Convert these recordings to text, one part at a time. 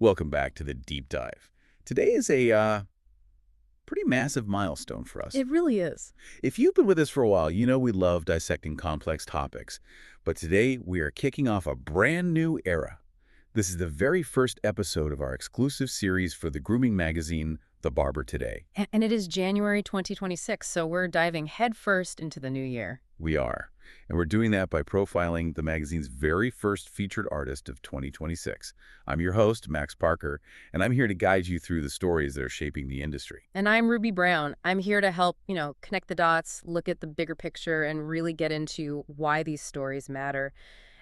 Welcome back to the Deep Dive. Today is a pretty massive milestone for us. It really is. If you've been with us for a while, you know we love dissecting complex topics. But today we are kicking off a brand new era. This is the very first episode of our exclusive series for the grooming magazine, The Barber Today. And it is January 2026, so we're diving headfirst into the new year. We are. And we're doing that by profiling the magazine's very first featured artist of 2026. I'm your host, Max Parker, and I'm here to guide you through the stories that are shaping the industry. And I'm Ruby Brown. I'm here to help, connect the dots, look at the bigger picture, and really get into why these stories matter.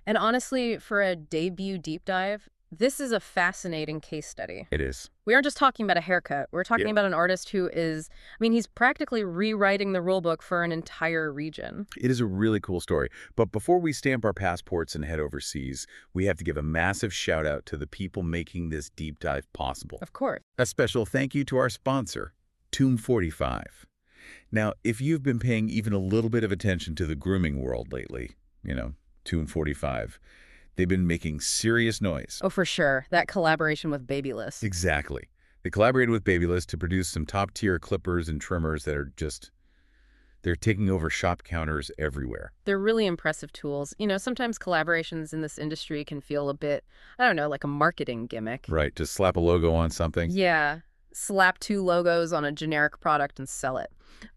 And honestly, for a debut deep dive, this is a fascinating case study. It is. We aren't just talking about a haircut. We're talking about an artist who is, he's practically rewriting the rule book for an entire region. It is a really cool story. But before we stamp our passports and head overseas, we have to give a massive shout out to the people making this deep dive possible. Of course. A special thank you to our sponsor, Tomb 45. Now, if you've been paying even a little bit of attention to the grooming world lately, Tomb 45, they've been making serious noise. Oh, for sure. That collaboration with Babyliss. Exactly. They collaborated with Babyliss to produce some top-tier clippers and trimmers that are they're taking over shop counters everywhere. They're really impressive tools. Sometimes collaborations in this industry can feel a bit, like a marketing gimmick. Right, just slap a logo on something. Yeah, slap two logos on a generic product and sell it.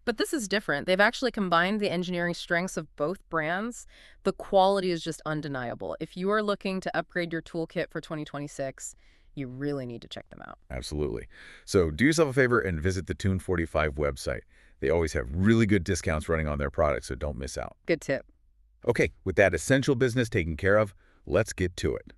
But this is different. They've actually combined the engineering strengths of both brands. The quality is just undeniable. If you are looking to upgrade your toolkit for 2026, you really need to check them out. Absolutely. So do yourself a favor and visit the Tune 45 website. They always have really good discounts running on their products, so don't miss out. Good tip. Okay, with that essential business taken care of, let's get to it.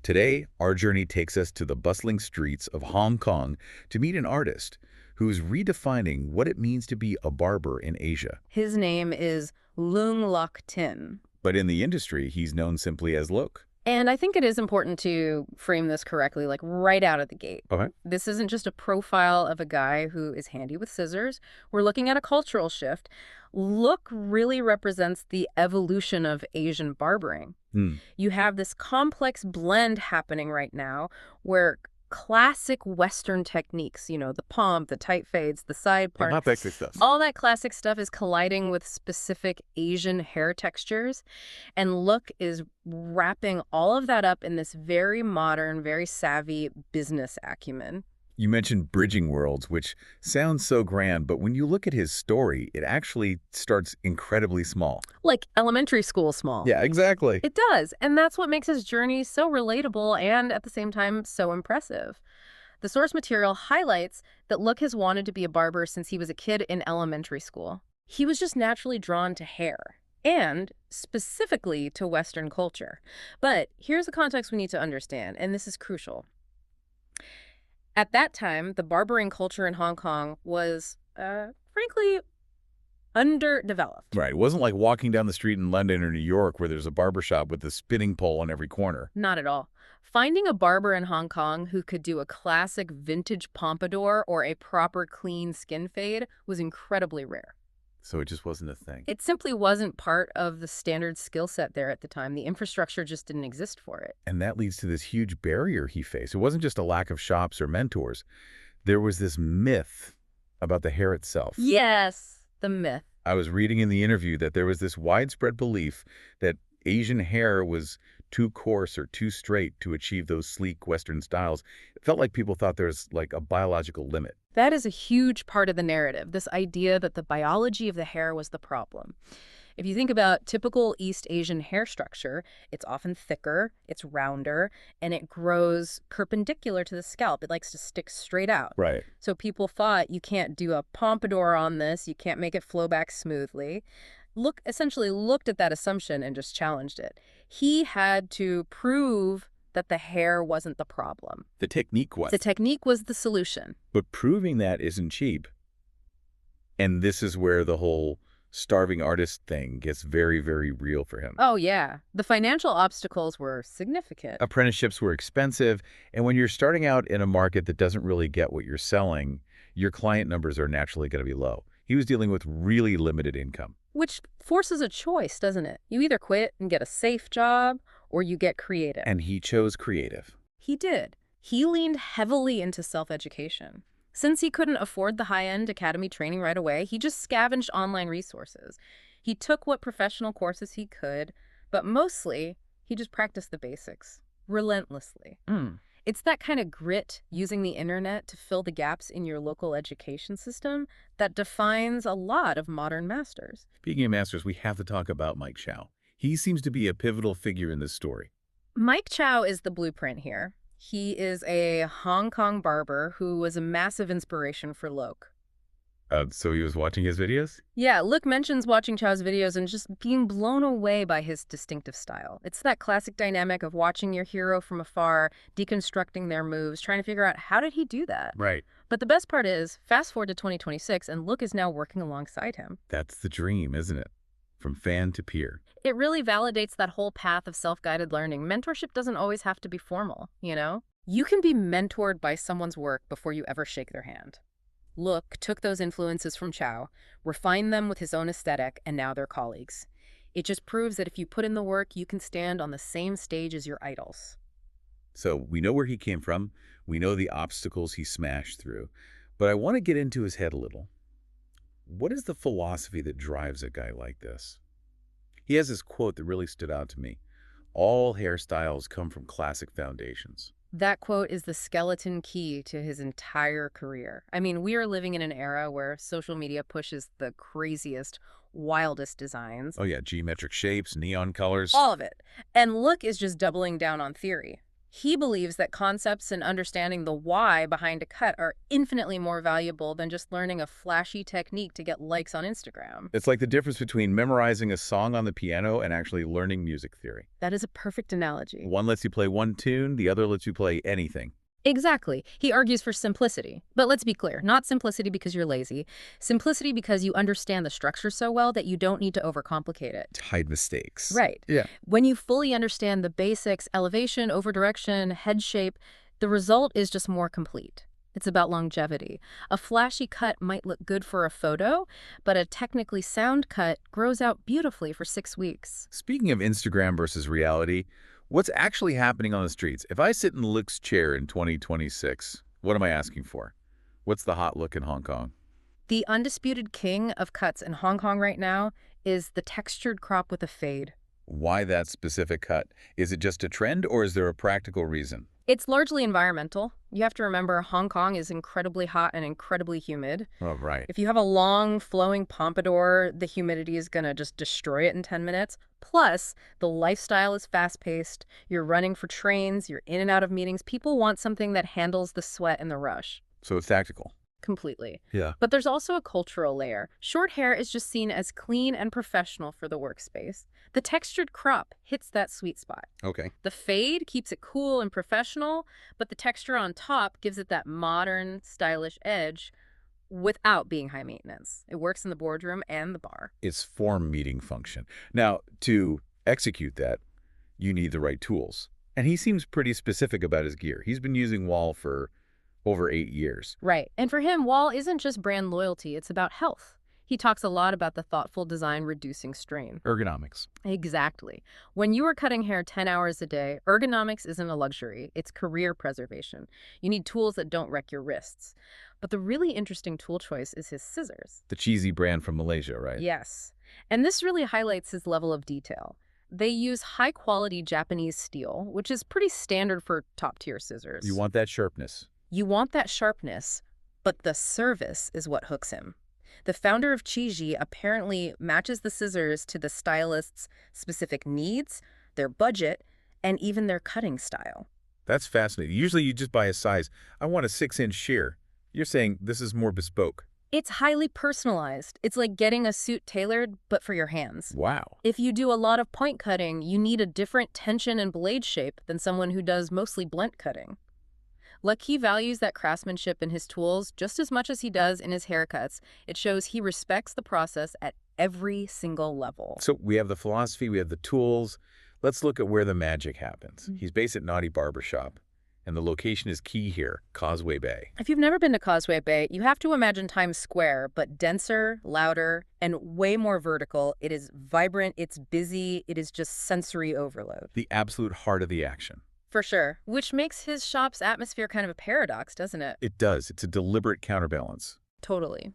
Today, our journey takes us to the bustling streets of Hong Kong to meet an artist who's redefining what it means to be a barber in Asia. His name is Leung Lok Tin. But in the industry, he's known simply as Lok. And I think it is important to frame this correctly, like right out of the gate. Okay. This isn't just a profile of a guy who is handy with scissors. We're looking at a cultural shift. Look really represents the evolution of Asian barbering. You have this complex blend happening right now where classic Western techniques, the pump, the tight fades, the side part. Not basic stuff. All that classic stuff is colliding with specific Asian hair textures. And Look is wrapping all of that up in this very modern, very savvy business acumen. You mentioned bridging worlds, which sounds so grand, but when you look at his story, it actually starts incredibly small. Like elementary school small. Yeah, exactly. It does. And that's what makes his journey so relatable and at the same time so impressive. The source material highlights that Look has wanted to be a barber since he was a kid in elementary school. He was just naturally drawn to hair and specifically to Western culture. But here's the context we need to understand, and this is crucial. At that time, the barbering culture in Hong Kong was, frankly, underdeveloped. Right. It wasn't like walking down the street in London or New York where there's a barbershop with a spinning pole on every corner. Not at all. Finding a barber in Hong Kong who could do a classic vintage pompadour or a proper clean skin fade was incredibly rare. So it just wasn't a thing. It simply wasn't part of the standard skill set there at the time. The infrastructure just didn't exist for it. And that leads to this huge barrier he faced. It wasn't just a lack of shops or mentors. There was this myth about the hair itself. Yes, the myth. I was reading in the interview that there was this widespread belief that Asian hair was too coarse or too straight to achieve those sleek Western styles. It felt like people thought there was like a biological limit. That is a huge part of the narrative, this idea that the biology of the hair was the problem. If you think about typical East Asian hair structure, it's often thicker, it's rounder, and it grows perpendicular to the scalp. It likes to stick straight out. Right. So people thought you can't do a pompadour on this, you can't make it flow back smoothly. Look essentially looked at that assumption and just challenged it. He had to prove that the hair wasn't the problem. The technique was. The technique was the solution. But proving that isn't cheap. And this is where the whole starving artist thing gets very, very real for him. Oh, yeah. The financial obstacles were significant. Apprenticeships were expensive, and when you're starting out in a market that doesn't really get what you're selling, your client numbers are naturally going to be low. He was dealing with really limited income. Which forces a choice, doesn't it? You either quit and get a safe job, or you get creative. And he chose creative. He did. He leaned heavily into self-education. Since he couldn't afford the high-end academy training right away, he just scavenged online resources. He took what professional courses he could, but mostly, he just practiced the basics, relentlessly. It's that kind of grit, using the internet to fill the gaps in your local education system, that defines a lot of modern masters. Speaking of masters, we have to talk about Mike Chow. He seems to be a pivotal figure in this story. Mike Chow is the blueprint here. He is a Hong Kong barber who was a massive inspiration for Lok. So he was watching his videos? Yeah, Look mentions watching Chow's videos and just being blown away by his distinctive style. It's that classic dynamic of watching your hero from afar, deconstructing their moves, trying to figure out how did he do that? Right. But the best part is, fast forward to 2026, and Look is now working alongside him. That's the dream, isn't it? From fan to peer. It really validates that whole path of self-guided learning. Mentorship doesn't always have to be formal, you know? You can be mentored by someone's work before you ever shake their hand. Look took those influences from Chow, refined them with his own aesthetic, and now they're colleagues. It just proves that if you put in the work, you can stand on the same stage as your idols. So we know where he came from. We know the obstacles he smashed through. But I want to get into his head a little. What is the philosophy that drives a guy like this? He has this quote that really stood out to me. All hairstyles come from classic foundations. That quote is the skeleton key to his entire career. I mean, we are living in an era where social media pushes the craziest, wildest designs. Oh yeah, geometric shapes, neon colors. All of it. And Look is just doubling down on theory. He believes that concepts and understanding the why behind a cut are infinitely more valuable than just learning a flashy technique to get likes on Instagram. It's like the difference between memorizing a song on the piano and actually learning music theory. That is a perfect analogy. One lets you play one tune, the other lets you play anything. Exactly. He argues for simplicity. But let's be clear, not simplicity because you're lazy. Simplicity because you understand the structure so well that you don't need to overcomplicate it. To hide mistakes. Right. Yeah. When you fully understand the basics, elevation, overdirection, head shape, the result is just more complete. It's about longevity. A flashy cut might look good for a photo, but a technically sound cut grows out beautifully for 6 weeks. Speaking of Instagram versus reality, what's actually happening on the streets? If I sit in Look's chair in 2026, what am I asking for? What's the hot look in Hong Kong? The undisputed king of cuts in Hong Kong right now is the textured crop with a fade. Why that specific cut? Is it just a trend or is there a practical reason? It's largely environmental. You have to remember Hong Kong is incredibly hot and incredibly humid. Oh, right. If you have a long, flowing pompadour, the humidity is going to just destroy it in 10 minutes. Plus, the lifestyle is fast-paced. You're running for trains. You're in and out of meetings. People want something that handles the sweat and the rush. So it's tactical. Completely. Yeah. But there's also a cultural layer. Short hair is just seen as clean and professional for the workspace. The textured crop hits that sweet spot. Okay. The fade keeps it cool and professional, but the texture on top gives it that modern, stylish edge without being high maintenance. It works in the boardroom and the bar. It's form meeting function. Now, to execute that, you need the right tools. And he seems pretty specific about his gear. He's been using Wall for over 8 years. Right. And for him, Wall isn't just brand loyalty, it's about health. He talks a lot about the thoughtful design reducing strain. Ergonomics. Exactly. When you are cutting hair 10 hours a day, ergonomics isn't a luxury. It's career preservation. You need tools that don't wreck your wrists. But the really interesting tool choice is his scissors. The cheesy brand from Malaysia, right? Yes. And this really highlights his level of detail. They use high-quality Japanese steel, which is pretty standard for top-tier scissors. You want that sharpness. You want that sharpness, but the service is what hooks him. The founder of Chiji apparently matches the scissors to the stylist's specific needs, their budget, and even their cutting style. That's fascinating. Usually you just buy a size. I want a 6-inch shear. You're saying this is more bespoke. It's highly personalized. It's like getting a suit tailored, but for your hands. Wow. If you do a lot of point cutting, you need a different tension and blade shape than someone who does mostly blunt cutting. Lucky values that craftsmanship in his tools just as much as he does in his haircuts. It shows he respects the process at every single level. So we have the philosophy, we have the tools. Let's look at where the magic happens. He's based at Naughty Barbershop, and the location is key here, Causeway Bay. If you've never been to Causeway Bay, you have to imagine Times Square, but denser, louder, and way more vertical. It is vibrant, it's busy, it is just sensory overload. The absolute heart of the action. For sure. Which makes his shop's atmosphere kind of a paradox, doesn't it? It does. It's a deliberate counterbalance. Totally.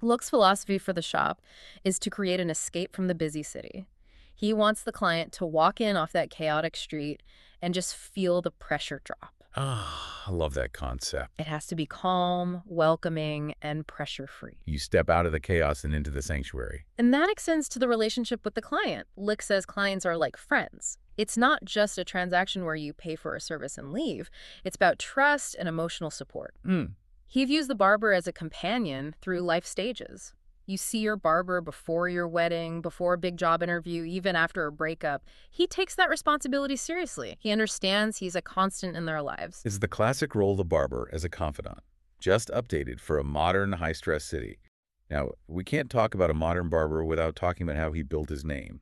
Look's philosophy for the shop is to create an escape from the busy city. He wants the client to walk in off that chaotic street and just feel the pressure drop. Ah, I love that concept. It has to be calm, welcoming, and pressure-free. You step out of the chaos and into the sanctuary. And that extends to the relationship with the client. Lick says clients are like friends. It's not just a transaction where you pay for a service and leave. It's about trust and emotional support. He views the barber as a companion through life stages. You see your barber before your wedding, before a big job interview, even after a breakup. He takes that responsibility seriously. He understands he's a constant in their lives. It's the classic role of the barber as a confidant, just updated for a modern, high-stress city. Now, we can't talk about a modern barber without talking about how he built his name.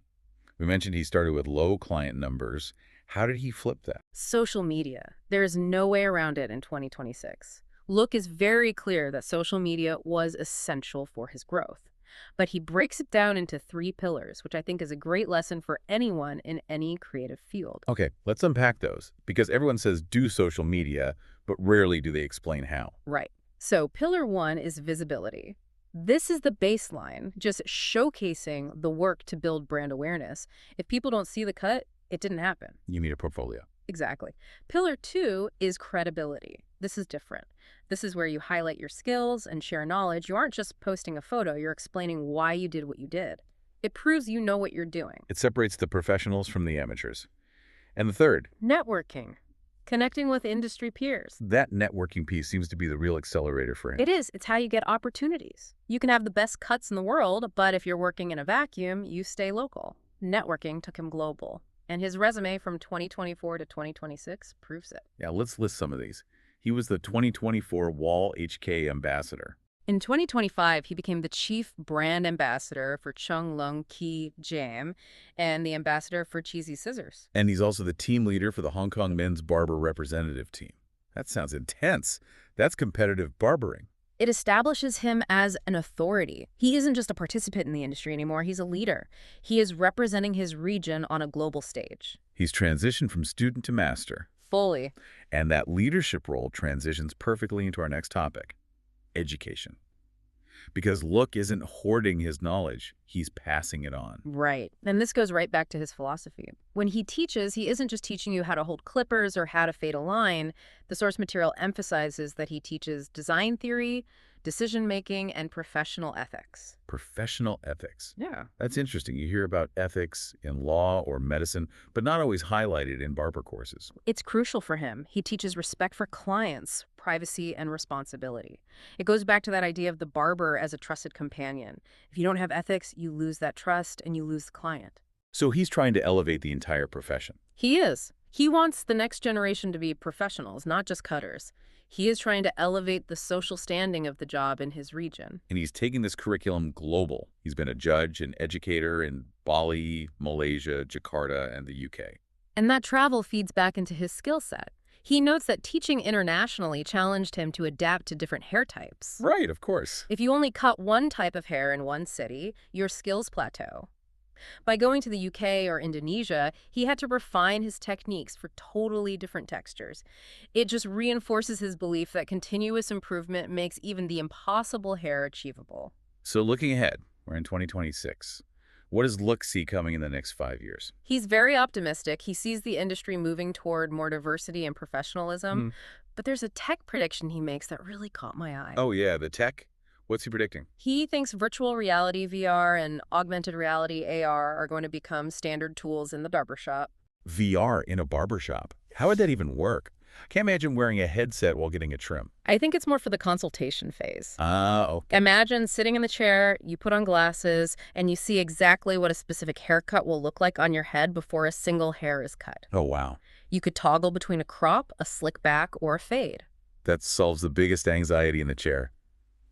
We mentioned he started with low client numbers. How did he flip that? Social media. There is no way around it in 2026. Look is very clear that social media was essential for his growth. But he breaks it down into 3 pillars, which I think is a great lesson for anyone in any creative field. Okay, let's unpack those, because everyone says do social media, but rarely do they explain how. Right. So pillar 1 is visibility. This is the baseline, just showcasing the work to build brand awareness. If people don't see the cut, it didn't happen. You need a portfolio. Exactly. Pillar 2 is credibility. This is different. This is where you highlight your skills and share knowledge. You aren't just posting a photo, you're explaining why you did what you did. It proves you know what you're doing. It separates the professionals from the amateurs. And the third, Networking. Connecting with industry peers. that networking piece seems to be the real accelerator for him. It is. It's how you get opportunities. You can have the best cuts in the world, but if you're working in a vacuum, you stay local. Networking took him global. And his resume from 2024 to 2026 proves it. Yeah, let's list some of these. He was the 2024 Wall HK ambassador. In 2025, he became the chief brand ambassador for Chung Lung Ki Jam and the ambassador for Cheesy Scissors. And he's also the team leader for the Hong Kong men's barber representative team. That sounds intense. That's competitive barbering. It establishes him as an authority. He isn't just a participant in the industry anymore, he's a leader. He is representing his region on a global stage. He's transitioned from student to master. Fully. And that leadership role transitions perfectly into our next topic, education. Because Look isn't hoarding his knowledge, he's passing it on. Right. And this goes right back to his philosophy. When he teaches, he isn't just teaching you how to hold clippers or how to fade a line. The source material emphasizes that he teaches design theory, decision-making, and professional ethics. Professional ethics. Yeah. That's interesting. You hear about ethics in law or medicine, but not always highlighted in barber courses. It's crucial for him. He teaches respect for clients, privacy, and responsibility. It goes back to that idea of the barber as a trusted companion. If you don't have ethics, you lose that trust and you lose the client. So he's trying to elevate the entire profession. He is. He wants the next generation to be professionals, not just cutters. He is trying to elevate the social standing of the job in his region. And he's taking this curriculum global. He's been a judge and educator in Bali, Malaysia, Jakarta, and the UK. And that travel feeds back into his skill set. He notes that teaching internationally challenged him to adapt to different hair types. Right, of course. If you only cut one type of hair in one city, your skills plateau. By going to the UK or Indonesia, he had to refine his techniques for totally different textures. It just reinforces his belief that continuous improvement makes even the impossible hair achievable. So looking ahead, we're in 2026. What does Look see coming in the next 5 years? He's very optimistic. He sees the industry moving toward more diversity and professionalism. But there's a tech prediction he makes that really caught my eye. Oh yeah, the tech? What's he predicting? He thinks virtual reality VR and augmented reality AR are going to become standard tools in the barbershop. VR in a barbershop? How would that even work? I can't imagine wearing a headset while getting a trim. I think it's more for the consultation phase. Okay. Imagine sitting in the chair, you put on glasses, and you see exactly what a specific haircut will look like on your head before a single hair is cut. Oh, wow. You could toggle between a crop, a slick back, or a fade. That solves the biggest anxiety in the chair.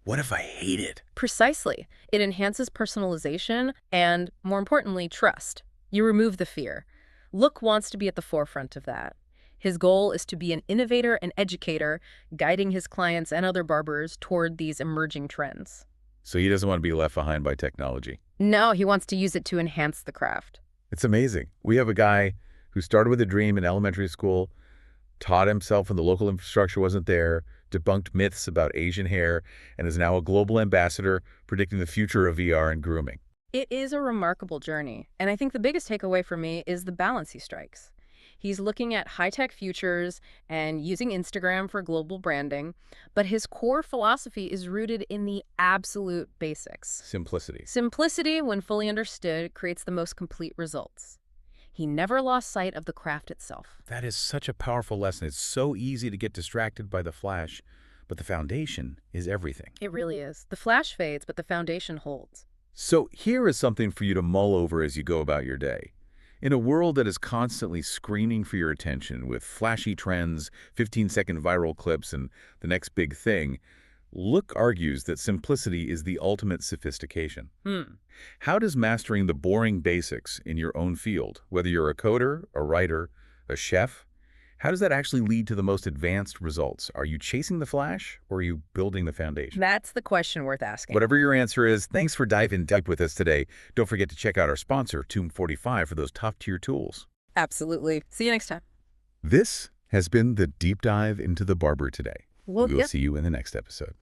What if I hate it? Precisely. It enhances personalization and, more importantly, trust. You remove the fear. Look wants to be at the forefront of that. His goal is to be an innovator and educator, guiding his clients and other barbers toward these emerging trends. So he doesn't want to be left behind by technology. No, he wants to use it to enhance the craft. It's amazing. We have a guy who started with a dream in elementary school, taught himself when the local infrastructure wasn't there, debunked myths about Asian hair, and is now a global ambassador predicting the future of VR and grooming. It is a remarkable journey, and I think the biggest takeaway for me is the balance he strikes. He's looking at high-tech futures and using Instagram for global branding, but his core philosophy is rooted in the absolute basics. Simplicity. Simplicity, when fully understood, creates the most complete results. He never lost sight of the craft itself. That is such a powerful lesson. It's so easy to get distracted by the flash, but the foundation is everything. It really is. The flash fades, but the foundation holds. So here is something for you to mull over as you go about your day. In a world that is constantly screaming for your attention with flashy trends, 15-second viral clips, and the next big thing, Look argues that simplicity is the ultimate sophistication. How does mastering the boring basics in your own field, whether you're a coder, a writer, a chef, how does that actually lead to the most advanced results? Are you chasing the flash, or are you building the foundation? That's the question worth asking. Whatever your answer is, thanks for diving deep with us today. Don't forget to check out our sponsor, Tomb 45, for those top-tier tools. Absolutely. See you next time. This has been the Deep Dive into the Barber Today. Well, We'll see you in the next episode.